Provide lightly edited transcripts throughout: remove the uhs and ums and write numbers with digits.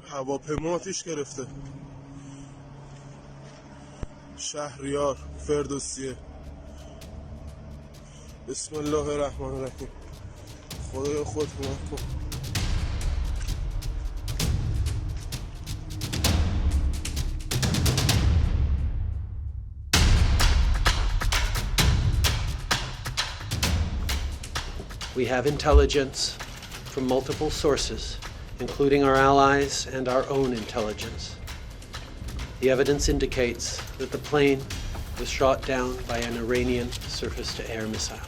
هواپیما آتیش گرفته. شهریار فردوسیه. بسم الله الرحمن الرحیم. خدای خود کمک کن. We have intelligence from multiple sources, including our allies and our own intelligence. The evidence indicates that the plane was shot down by an Iranian surface-to-air missile.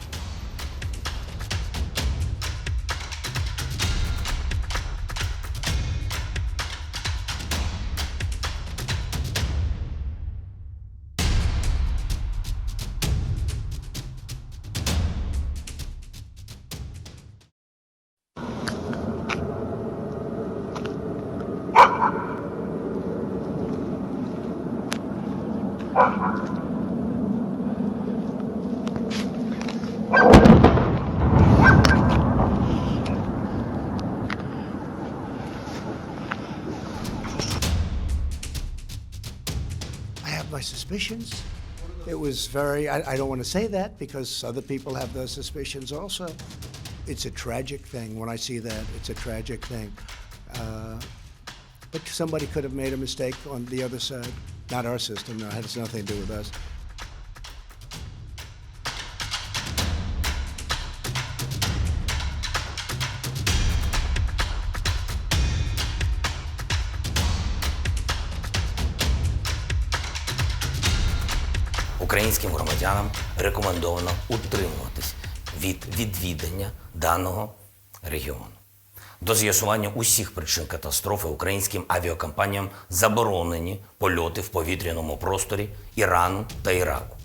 My suspicions. It was very, I don't want to say that because other people have those suspicions also. It's a tragic thing. When I see that, it's a tragic thing. But somebody could have made a mistake on the other side. Not our system, no, it has nothing to do with us. Українським громадянам рекомендовано утримуватись від відвідання даного регіону. До з'ясування усіх причин катастрофи українським авіакомпаніям заборонені польоти в повітряному просторі Ірану та Іраку.